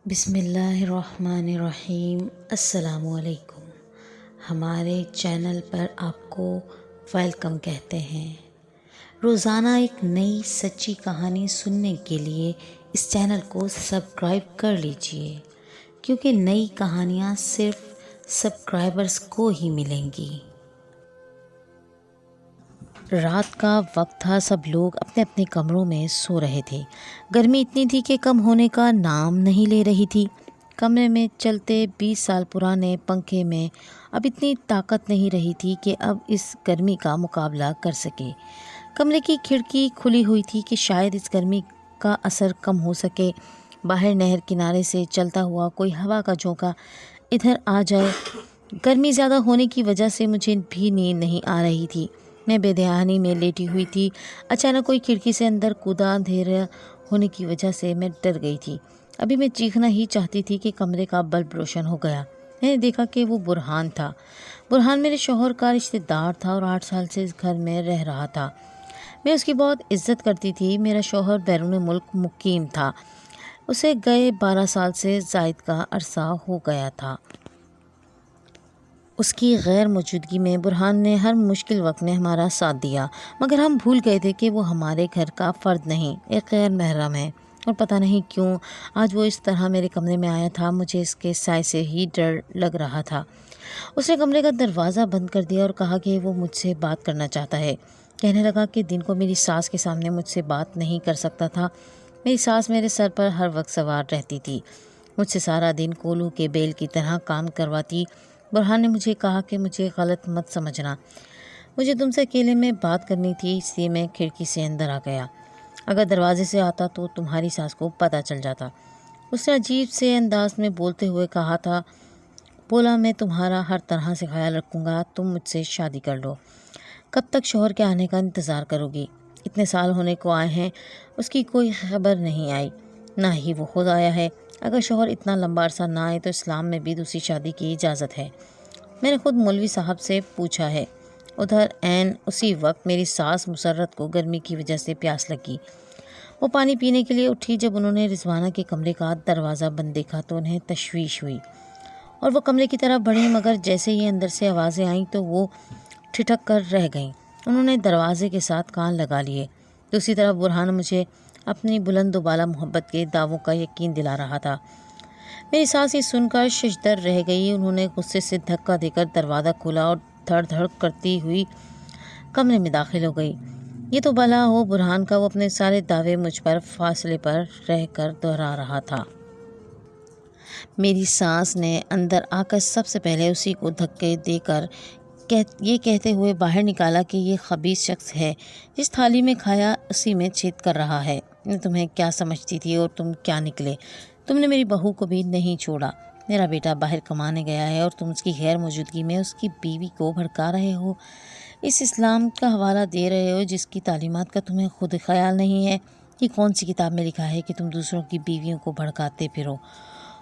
بسم اللہ الرحمن الرحیم۔ السلام علیکم۔ ہمارے چینل پر آپ کو ویلکم کہتے ہیں۔ روزانہ ایک نئی سچی کہانی سننے کے لیے اس چینل کو سبسکرائب کر لیجئے، کیونکہ نئی کہانیاں صرف سبسکرائبرز کو ہی ملیں گی۔ رات کا وقت تھا، سب لوگ اپنے اپنے کمروں میں سو رہے تھے۔ گرمی اتنی تھی کہ کم ہونے کا نام نہیں لے رہی تھی۔ کمرے میں چلتے 20 سال پرانے پنکھے میں اب اتنی طاقت نہیں رہی تھی کہ اب اس گرمی کا مقابلہ کر سکے۔ کمرے کی کھڑکی کھلی ہوئی تھی کہ شاید اس گرمی کا اثر کم ہو سکے۔ باہر نہر کنارے سے چلتا ہوا کوئی ہوا کا جھونکا ادھر آ جائے۔ گرمی زیادہ ہونے کی وجہ سے مجھے بھی نیند نہیں آ رہی تھی۔ میں بے دھیانی میں لیٹی ہوئی تھی۔ اچانک کوئی کھڑکی سے اندر کودا۔ اندھیرا ہونے کی وجہ سے میں ڈر گئی تھی۔ ابھی میں چیخنا ہی چاہتی تھی کہ کمرے کا بلب روشن ہو گیا۔ میں نے دیکھا کہ وہ برہان تھا۔ برہان میرے شوہر کا رشتہ دار تھا اور 8 سال سے اس گھر میں رہ رہا تھا۔ میں اس کی بہت عزت کرتی تھی۔ میرا شوہر بیرون ملک مقیم تھا۔ اسے گئے 12 سال سے زائد کا عرصہ ہو گیا تھا۔ اس کی غیر موجودگی میں برہان نے ہر مشکل وقت میں ہمارا ساتھ دیا، مگر ہم بھول گئے تھے کہ وہ ہمارے گھر کا فرد نہیں، ایک غیر محرم ہے۔ اور پتہ نہیں کیوں آج وہ اس طرح میرے کمرے میں آیا تھا۔ مجھے اس کے سائے سے ہی ڈر لگ رہا تھا۔ اس نے کمرے کا دروازہ بند کر دیا اور کہا کہ وہ مجھ سے بات کرنا چاہتا ہے۔ کہنے لگا کہ دن کو میری ساس کے سامنے مجھ سے بات نہیں کر سکتا تھا۔ میری ساس میرے سر پر ہر وقت سوار رہتی تھی، مجھ سے سارا دن کولو کے بیل کی طرح کام کرواتی۔ برہان نے مجھے کہا کہ مجھے غلط مت سمجھنا، مجھے تم سے اکیلے میں بات کرنی تھی، اس لیے میں کھڑکی سے اندر آ گیا۔ اگر دروازے سے آتا تو تمہاری ساس کو پتہ چل جاتا۔ اس نے عجیب سے انداز میں بولتے ہوئے کہا تھا، بولا میں تمہارا ہر طرح سے خیال رکھوں گا، تم مجھ سے شادی کر لو۔ کب تک شوہر کے آنے کا انتظار کرو گی؟ اتنے سال ہونے کو آئے ہیں، اس کی کوئی خبر نہیں آئی، نہ ہی وہ خود آیا ہے۔ اگر شوہر اتنا لمبا عرصہ نہ آئے تو اسلام میں بھی دوسری شادی کی اجازت ہے۔ میں نے خود مولوی صاحب سے پوچھا ہے۔ ادھر عین اسی وقت میری ساس مسرت کو گرمی کی وجہ سے پیاس لگی۔ وہ پانی پینے کے لیے اٹھی۔ جب انہوں نے رضوانہ کے کمرے کا دروازہ بند دیکھا تو انہیں تشویش ہوئی اور وہ کمرے کی طرف بڑھیں، مگر جیسے ہی اندر سے آوازیں آئیں تو وہ ٹھٹک کر رہ گئیں۔ انہوں نے دروازے کے ساتھ کان لگا لیے۔ دوسری طرف برہان مجھے اپنی بلند و بالا محبت کے دعووں کا یقین دلا رہا تھا۔ میری ساس یہ سن کر ششدر رہ گئی۔ انہوں نے غصے سے دھکا دے کر دروازہ کھولا اور دھڑ دھڑ کرتی ہوئی کمرے میں داخل ہو گئی۔ یہ تو بھلا ہو برہان کا، وہ اپنے سارے دعوے مجھ پر فاصلے پر رہ کر دہرا رہا تھا۔ میری ساس نے اندر آ کر سب سے پہلے اسی کو دھکے دے کر یہ کہتے ہوئے باہر نکالا کہ یہ خبیث شخص ہے، جس تھالی میں کھایا اسی میں چھید کر رہا ہے۔ میں تمہیں کیا سمجھتی تھی اور تم کیا نکلے؟ تم نے میری بہو کو بھی نہیں چھوڑا۔ میرا بیٹا باہر کمانے گیا ہے اور تم اس کی غیر موجودگی میں اس کی بیوی کو بھڑکا رہے ہو، اس اسلام کا حوالہ دے رہے ہو جس کی تعلیمات کا تمہیں خود خیال نہیں ہے۔ یہ کون سی کتاب میں لکھا ہے کہ تم دوسروں کی بیویوں کو بھڑکاتے پھرو؟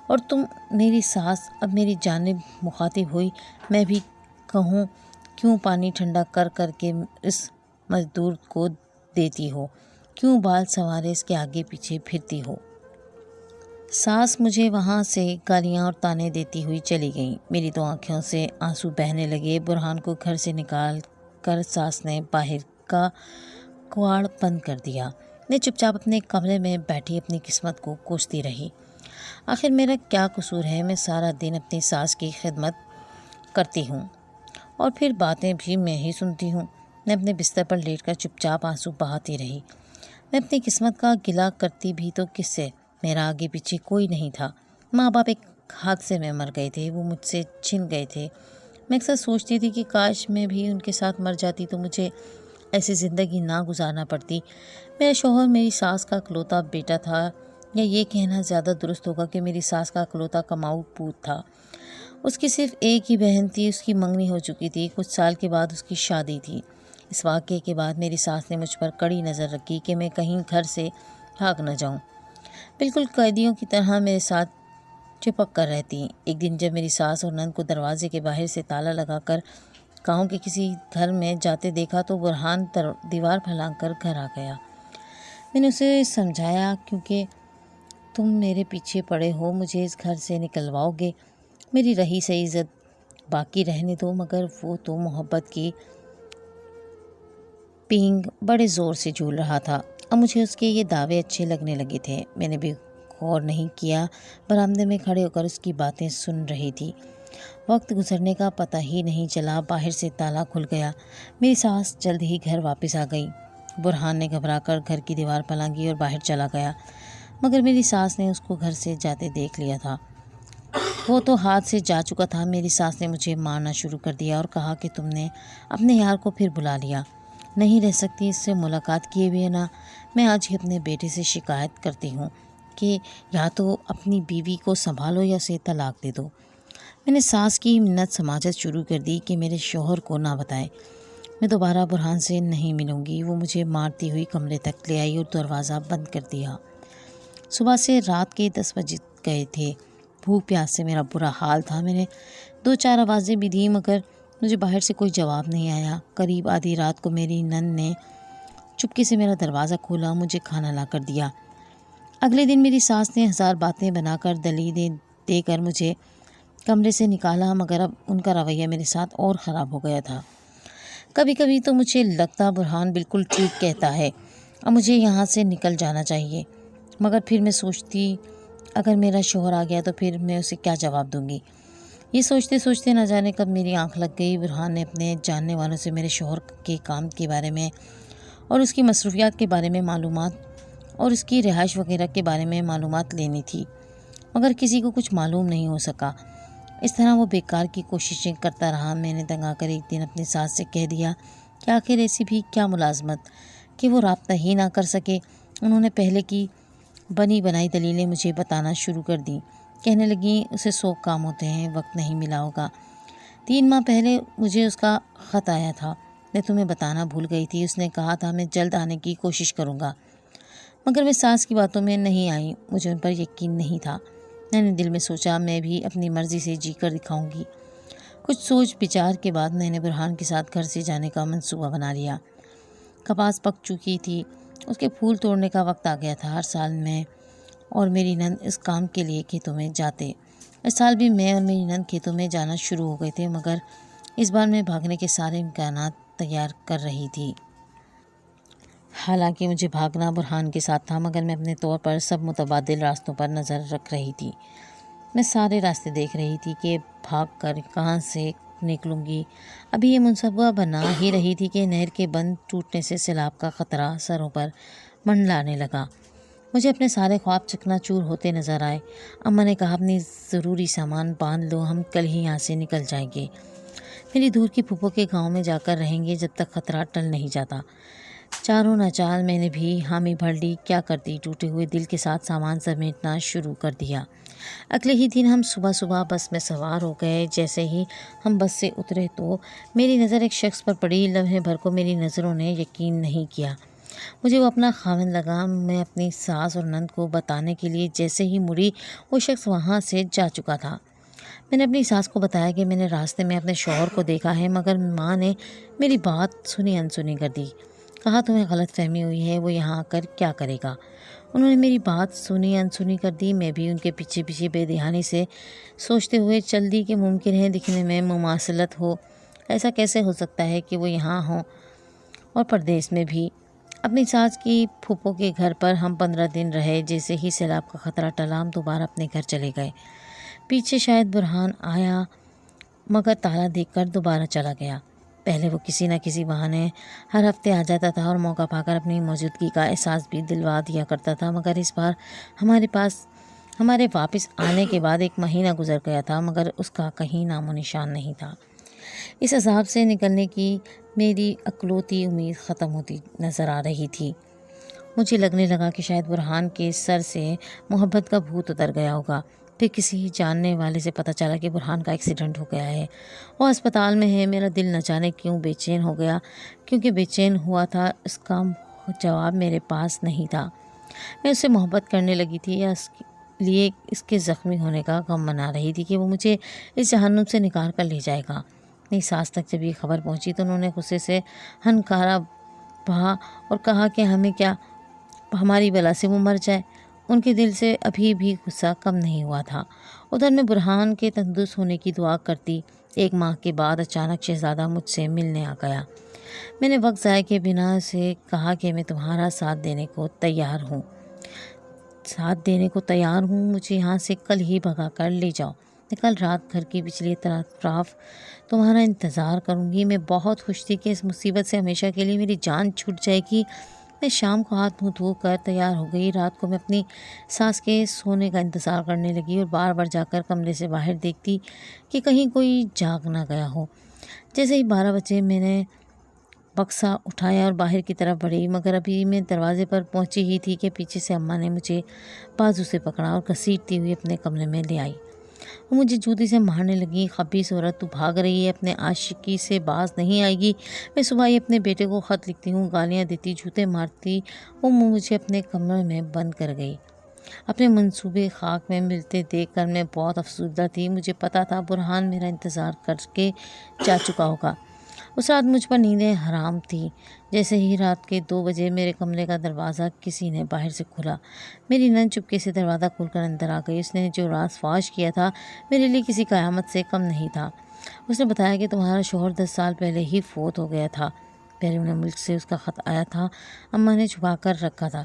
اور تم میری ساس اب میری جانب مخاطب ہوئی، میں بھی کہوں کیوں پانی ٹھنڈا کر کر کے اس مزدور کو دیتی ہو؟ کیوں بال سنوارے اس کے آگے پیچھے پھرتی ہو؟ ساس مجھے وہاں سے گالیاں اور تانے دیتی ہوئی چلی گئیں۔ میری تو آنکھوں سے آنسو بہنے لگے۔ برہان کو گھر سے نکال کر ساس نے باہر کا کواڑ بند کر دیا۔ میں چپ چاپ اپنے کمرے میں بیٹھی اپنی قسمت کو کوستی رہی۔ آخر میرا کیا قصور ہے؟ میں سارا دن اپنی ساس کی خدمت کرتی ہوں اور پھر باتیں بھی میں ہی سنتی ہوں۔ میں اپنے بستر پر لیٹ کر چپ چاپ آنسو بہاتی رہی۔ میں اپنی قسمت کا گلہ کرتی بھی تو کس سے؟ میرا آگے پیچھے کوئی نہیں تھا۔ ماں باپ ایک حادثے میں مر گئے تھے، وہ مجھ سے چھن گئے تھے۔ میں اکثر سوچتی تھی کہ کاش میں بھی ان کے ساتھ مر جاتی تو مجھے ایسی زندگی نہ گزارنا پڑتی۔ میرا شوہر میری ساس کا اکلوتا بیٹا تھا، یا یہ کہنا زیادہ درست ہوگا کہ میری ساس کا اکلوتا کماؤ پوت تھا۔ اس کی صرف ایک ہی بہن تھی، اس کی منگنی ہو چکی تھی، کچھ سال کے بعد اس کی شادی تھی۔ اس واقعے کے بعد میری ساس نے مجھ پر کڑی نظر رکھی کہ میں کہیں گھر سے بھاگ نہ جاؤں، بالکل قیدیوں کی طرح میرے ساتھ چپک کر رہتی۔ ایک دن جب میری ساس اور نند کو دروازے کے باہر سے تالا لگا کر گاؤں کے کسی گھر میں جاتے دیکھا تو برہان دیوار پھلانگ کر گھر آ گیا۔ میں نے اسے سمجھایا کیونکہ تم میرے پیچھے پڑے ہو، مجھے اس گھر سے نکلواؤ گے؟ میری رہی سہی عزت باقی رہنے دو۔ مگر وہ تو محبت کی پینگ بڑے زور سے جھول رہا تھا۔ اب مجھے اس کے یہ دعوے اچھے لگنے لگے تھے۔ میں نے بھی غور نہیں کیا، برآمدے میں کھڑے ہو کر اس کی باتیں سن رہی تھی۔ وقت گزرنے کا پتہ ہی نہیں چلا۔ باہر سے تالا کھل گیا۔ میری ساس جلد ہی گھر واپس آ گئی۔ برہان نے گھبرا کر گھر کی دیوار پلانگی اور باہر چلا گیا، مگر میری ساس نے اس کو گھر سے جاتے دیکھ لیا تھا۔ وہ تو ہاتھ سے جا چکا تھا۔ میری ساس نے مجھے مارنا شروع کر دیا اور کہا کہ تم نے اپنے یار کو پھر بلا لیا، نہیں رہ سکتی اس سے ملاقات کیے ہوئے نا۔ میں آج ہی اپنے بیٹے سے شکایت کرتی ہوں کہ یا تو اپنی بیوی کو سنبھالو یا اسے طلاق دے دو۔ میں نے ساس کی منت سماجت شروع کر دی کہ میرے شوہر کو نہ بتائے۔ میں دوبارہ برہان سے نہیں ملوں گی۔ وہ مجھے مارتی ہوئی کمرے تک لے آئی اور دروازہ بند کر دیا۔ صبح سے رات کے 10 بج گئے تھے۔ بھوک پیاس سے میرا برا حال تھا۔ میں نے 2-4 آوازیں بھی دیں مگر مجھے باہر سے کوئی جواب نہیں آیا۔ قریب آدھی رات کو میری نند نے چپکے سے میرا دروازہ کھولا، مجھے کھانا لا کر دیا۔ اگلے دن میری ساس نے 1000 باتیں بنا کر دلیلیں دے کر مجھے کمرے سے نکالا، مگر اب ان کا رویہ میرے ساتھ اور خراب ہو گیا تھا۔ کبھی کبھی تو مجھے لگتا برہان بالکل ٹھیک کہتا ہے، اب مجھے یہاں سے نکل جانا چاہیے۔ مگر پھر میں سوچتی اگر میرا شوہر آ گیا تو پھر میں اسے کیا جواب دوں گی؟ یہ سوچتے سوچتے نہ جانے کب میری آنکھ لگ گئی۔ برہان نے اپنے جاننے والوں سے میرے شوہر کے کام کے بارے میں اور اس کی مصروفیات کے بارے میں معلومات اور اس کی رہائش وغیرہ کے بارے میں معلومات لینی تھی، مگر کسی کو کچھ معلوم نہیں ہو سکا۔ اس طرح وہ بیکار کی کوششیں کرتا رہا۔ میں نے تنگ آ کر ایک دن اپنی ساس سے کہہ دیا کہ آخر ایسی بھی کیا ملازمت کہ وہ رابطہ ہی نہ کر سکے۔ انہوں نے پہلے کی بنی بنائی دلیلیں مجھے بتانا شروع کر دیں۔ کہنے لگیں اسے 100 کام ہوتے ہیں، وقت نہیں ملا ہوگا۔ 3 ماہ پہلے مجھے اس کا خط آیا تھا، میں تمہیں بتانا بھول گئی تھی۔ اس نے کہا تھا میں جلد آنے کی کوشش کروں گا، مگر میں ساس کی باتوں میں نہیں آئی۔ مجھے ان پر یقین نہیں تھا۔ میں نے دل میں سوچا میں بھی اپنی مرضی سے جی کر دکھاؤں گی۔ کچھ سوچ بچار کے بعد میں نے برہان کے ساتھ گھر سے جانے کا منصوبہ بنا لیا۔ کپاس پک چکی تھی، اس کے پھول توڑنے کا وقت آ گیا تھا۔ ہر سال میں اور میری نند اس کام کے لیے کھیتوں میں جاتے۔ اس سال بھی میں اور میری نند کھیتوں میں جانا شروع ہو گئے تھے، مگر اس بار میں بھاگنے کے سارے امکانات تیار کر رہی تھی۔ حالانکہ مجھے بھاگنا برہان کے ساتھ تھا، مگر میں اپنے طور پر سب متبادل راستوں پر نظر رکھ رہی تھی۔ میں سارے راستے دیکھ رہی تھی کہ بھاگ کر کہاں سے نکلوں گی۔ ابھی یہ منصوبہ بنا ہی رہی تھی کہ نہر کے بند ٹوٹنے سے سیلاب کا خطرہ سروں پر منڈلانے لگا۔ مجھے اپنے سارے خواب چکنا چور ہوتے نظر آئے۔ اماں نے کہا اپنی ضروری سامان باندھ لو، ہم کل ہی یہاں سے نکل جائیں گے۔ میری دور کی پھوپھو کے گاؤں میں جا کر رہیں گے جب تک خطرہ ٹل نہیں جاتا۔ چاروں ناچال میں نے بھی حامی بھر لی۔ کیا کرتی، ٹوٹے ہوئے دل کے ساتھ سامان سمیٹنا شروع کر دیا۔ اگلے ہی دن ہم صبح بس میں سوار ہو گئے۔ جیسے ہی ہم بس سے اترے تو میری نظر ایک شخص پر پڑی۔ لمحے بھر کو میری نظروں نے یقین نہیں کیا، مجھے وہ اپنا خاوند لگا۔ میں اپنی ساس اور نند کو بتانے کے لیے جیسے ہی مڑی وہ شخص وہاں سے جا چکا تھا۔ میں نے اپنی ساس کو بتایا کہ میں نے راستے میں اپنے شوہر کو دیکھا ہے، مگر ماں نے میری بات سنی انسنی کر دی۔ کہا تمہیں غلط فہمی ہوئی ہے، وہ یہاں آ کر کیا کرے گا۔ انہوں نے میری بات سنی انسنی کر دی۔ میں بھی ان کے پیچھے پیچھے بے دھیانی سے سوچتے ہوئے چل دی کہ ممکن ہے دکھنے میں مماثلت ہو، ایسا کیسے ہو سکتا ہے کہ وہ یہاں ہوں اور پردیس میں بھی۔ اپنی ساس کی پھوپھو کے گھر پر ہم 15 دن رہے۔ جیسے ہی سیلاب کا خطرہ ٹلا ہم دوبارہ اپنے گھر چلے گئے۔ پیچھے شاید برہان آیا، مگر تالا دیکھ کر دوبارہ چلا گیا۔ پہلے وہ کسی نہ کسی بہانے ہر ہفتے آ جاتا تھا اور موقع پا کر اپنی موجودگی کا احساس بھی دلوا دیا کرتا تھا، مگر اس بار ہمارے واپس آنے کے بعد 1 مہینہ گزر گیا تھا، مگر اس کا کہیں نام و نشان نہیں تھا۔ اس عذاب سے نکلنے کی میری اکلوتی امید ختم ہوتی نظر آ رہی تھی۔ مجھے لگنے لگا کہ شاید برہان کے سر سے محبت کا بھوت اتر گیا ہوگا۔ پھر کسی جاننے والے سے پتہ چلا کہ برہان کا ایکسیڈنٹ ہو گیا ہے، وہ اسپتال میں ہے۔ میرا دل نہ جانے کیوں بے چین ہو گیا۔ کیونکہ بے چین ہوا تھا اس کا جواب میرے پاس نہیں تھا۔ میں اس سے محبت کرنے لگی تھی یا اس لیے اس کے زخمی ہونے کا غم منا رہی تھی کہ وہ مجھے اس جہنم سے نکال کر لے جائے گا۔ اپنی ساس تک جب یہ خبر پہنچی تو انہوں نے غصے سے ہنکارا بہا اور کہا کہ ہمیں کیا، ہماری بلا سے وہ مر جائے۔ ان کے دل سے ابھی بھی غصہ کم نہیں ہوا تھا۔ ادھر میں برہان کے تندرست ہونے کی دعا کرتی 1 ماہ کے بعد اچانک شہزادہ مجھ سے ملنے آ گیا۔ میں نے وقت ضائع کے بنا اسے کہا کہ میں تمہارا ساتھ دینے کو تیار ہوں، مجھے یہاں سے کل ہی بھگا کر لے جاؤ۔ میں کل رات گھر کی پچھلی اطراف تمہارا انتظار کروں گی۔ میں بہت خوش تھی کہ اس مصیبت سے ہمیشہ کے لیے میری جان چھوٹ جائے گی۔ میں شام کو ہاتھ منہ دھو کر تیار ہو گئی۔ رات کو میں اپنی ساس کے سونے کا انتظار کرنے لگی اور بار بار جا کر کمرے سے باہر دیکھتی کہ کہیں کوئی جاگ نہ گیا ہو۔ جیسے ہی 12 بجے میں نے بکسا اٹھایا اور باہر کی طرف بڑھی، مگر ابھی میں دروازے پر پہنچی ہی تھی کہ پیچھے سے اماں نے مجھے بازو سے پکڑا اور گھسیٹتی ہوئی اپنے کمرے میں لے آئی۔ وہ مجھے جوتی سے مارنے لگی۔ خبیث عورت، تو بھاگ رہی ہے، اپنے عاشقی سے باز نہیں آئے گی۔ میں صبح ہی اپنے بیٹے کو خط لکھتی ہوں، گالیاں دیتی، جوتے مارتی، وہ مجھے اپنے کمرے میں بند کر گئی۔ اپنے منصوبے خاک میں ملتے دیکھ کر میں بہت افسردہ تھی۔ مجھے پتا تھا برہان میرا انتظار کر کے جا چکا ہوگا۔ اس رات مجھ پر نیندیں حرام تھیں۔ جیسے ہی رات کے 2 بجے میرے کمرے کا دروازہ کسی نے باہر سے کھولا، میری نند چپکے سے دروازہ کھول کر اندر آ گئی۔ اس نے جو راز فاش کیا تھا میرے لیے کسی قیامت سے کم نہیں تھا۔ اس نے بتایا کہ تمہارا شوہر 10 سال پہلے ہی فوت ہو گیا تھا۔ بیرون ملک سے اس کا خط آیا تھا، اماں نے چھپا کر رکھا تھا۔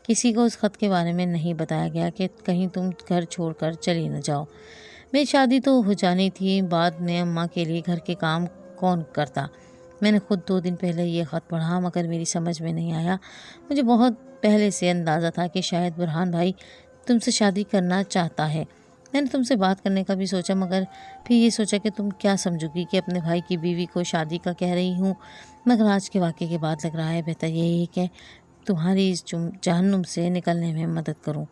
کسی کو اس خط کے بارے میں نہیں بتایا گیا کہ کہیں تم گھر چھوڑ کر چلی نہ جاؤ۔ میری شادی تو ہو جانی تھی، بعد میں اماں کے لیے گھر کے کام کون کرتا۔ میں نے خود 2 دن پہلے یہ خط پڑھا، مگر میری سمجھ میں نہیں آیا۔ مجھے بہت پہلے سے اندازہ تھا کہ شاید برہان بھائی تم سے شادی کرنا چاہتا ہے۔ میں نے تم سے بات کرنے کا بھی سوچا، مگر پھر یہ سوچا کہ تم کیا سمجھو گی کہ اپنے بھائی کی بیوی کو شادی کا کہہ رہی ہوں۔ مگر آج کے واقعے کے بعد لگ رہا ہے بہتر یہی ہے کہ تمہاری اس جہنم سے نکلنے میں مدد کروں۔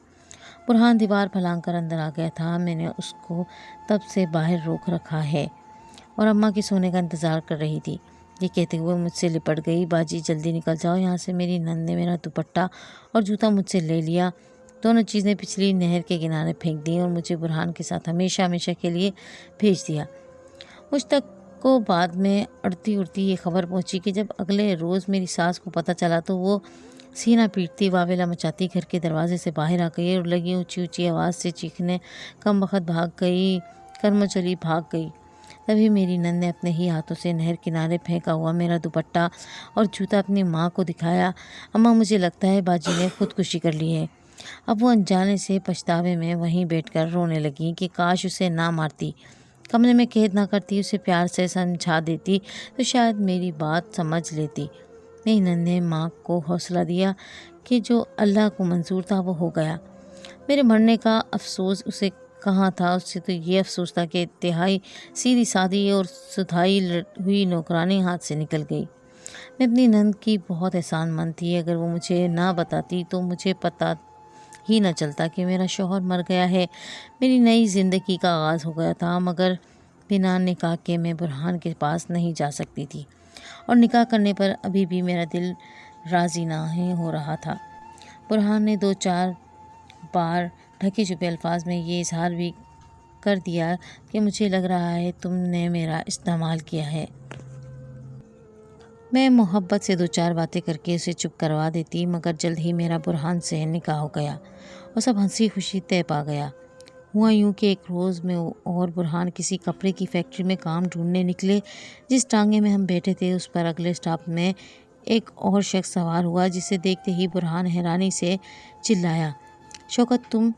برہان دیوار پھلانگ کر اندر آ گیا تھا۔ میں نے اس کو تب سے باہر روک رکھا ہے اور اماں کے سونے کا انتظار کر رہی تھی۔ یہ کہتے ہوئے مجھ سے لپٹ گئی، باجی جلدی نکل جاؤ یہاں سے۔ میری نند نے میرا دوپٹہ اور جوتا مجھ سے لے لیا، دونوں چیزیں پچھلی نہر کے کنارے پھینک دیں اور مجھے برہان کے ساتھ ہمیشہ کے لیے بھیج دیا۔ مجھ تک کو بعد میں اڑتی یہ خبر پہنچی کہ جب اگلے روز میری ساس کو پتہ چلا تو وہ سینہ پیٹتی، واویلا مچاتی گھر کے دروازے سے باہر آ گئی اور لگی اونچی آواز سے چیخنے، کم بخت بھاگ گئی، کرم چلی بھاگ گئی۔ تبھی میری نند نے اپنے ہی ہاتھوں سے نہر کنارے پھینکا ہوا میرا دوپٹہ اور جوتا اپنی ماں کو دکھایا۔ اماں، مجھے لگتا ہے باجی نے خودکشی کر لی ہے۔ اب وہ انجانے سے پچھتاوے میں وہیں بیٹھ کر رونے لگی کہ کاش اسے نہ مارتی، کمرے میں قید نہ کرتی، اسے پیار سے سمجھا دیتی تو شاید میری بات سمجھ لیتی۔ میری نند نے ماں کو حوصلہ دیا کہ جو اللہ کو منظور تھا وہ ہو گیا۔ میرے مرنے کا افسوس اسے کہاں تھا، اس سے تو یہ افسوس تھا کہ انتہائی سیدھی سادی اور سدھائی ہوئی نوکرانی ہاتھ سے نکل گئی۔ میں اپنی نند کی بہت احسان مند تھی۔ اگر وہ مجھے نہ بتاتی تو مجھے پتہ ہی نہ چلتا کہ میرا شوہر مر گیا ہے، میری نئی زندگی کا آغاز ہو گیا تھا۔ مگر بنا نکاح کے میں برہان کے پاس نہیں جا سکتی تھی اور نکاح کرنے پر ابھی بھی میرا دل راضی نہیں ہو رہا تھا۔ برہان نے 2-4 بار ڈھکے چھپے الفاظ میں یہ اظہار بھی کر دیا کہ مجھے لگ رہا ہے تم نے میرا استعمال کیا ہے۔ میں محبت سے 2-4 باتیں کر کے اسے چپ کروا دیتی، مگر جلد ہی میرا برہان سے نکاح ہو گیا اور سب ہنسی خوشی طے پا گیا۔ ہوا یوں کہ ایک روز میں اور برہان کسی کپڑے کی فیکٹری میں کام ڈھونڈنے نکلے۔ جس ٹانگے میں ہم بیٹھے تھے اس پر اگلے اسٹاپ میں ایک اور شخص سوار ہوا، جسے دیکھتے ہی برہان حیرانی سے چلایا، شوکت تم؟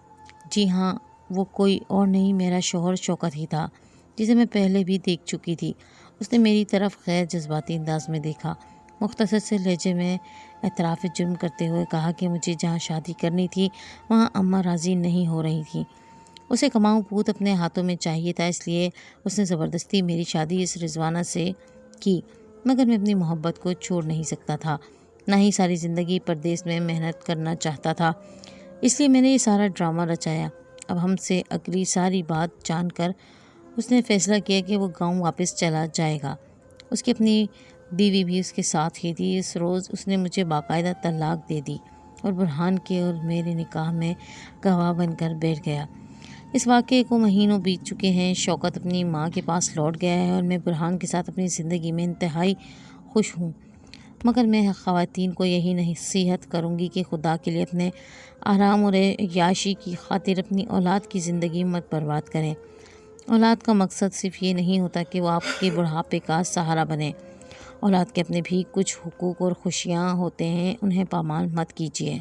جی ہاں، وہ کوئی اور نہیں، میرا شوہر شوکت ہی تھا، جسے میں پہلے بھی دیکھ چکی تھی۔ اس نے میری طرف غیر جذباتی انداز میں دیکھا، مختصر سے لہجے میں اعتراف جرم کرتے ہوئے کہا کہ مجھے جہاں شادی کرنی تھی وہاں اماں راضی نہیں ہو رہی تھیں۔ اسے کماؤ پوت اپنے ہاتھوں میں چاہیے تھا، اس لیے اس نے زبردستی میری شادی اس رضوانہ سے کی، مگر میں اپنی محبت کو چھوڑ نہیں سکتا تھا، نہ ہی ساری زندگی پردیس میں محنت کرنا چاہتا تھا، اس لیے میں نے یہ سارا ڈرامہ رچایا۔ اب ہم سے اگلی ساری بات جان کر اس نے فیصلہ کیا کہ وہ گاؤں واپس چلا جائے گا۔ اس کی اپنی بیوی بھی اس کے ساتھ ہی تھی۔ اس روز اس نے مجھے باقاعدہ طلاق دے دی اور برہان کے اور میرے نکاح میں گواہ بن کر بیٹھ گیا۔ اس واقعے کو مہینوں بیت چکے ہیں۔ شوکت اپنی ماں کے پاس لوٹ گیا ہے اور میں برہان کے ساتھ اپنی زندگی میں انتہائی خوش ہوں۔ مگر میں خواتین کو یہی نصیحت کروں گی کہ خدا کے لیے اپنے آرام اور عیاشی کی خاطر اپنی اولاد کی زندگی مت برباد کریں۔ اولاد کا مقصد صرف یہ نہیں ہوتا کہ وہ آپ کے بڑھاپے کا سہارا بنے۔ اولاد کے اپنے بھی کچھ حقوق اور خوشیاں ہوتے ہیں، انہیں پامال مت کیجیے۔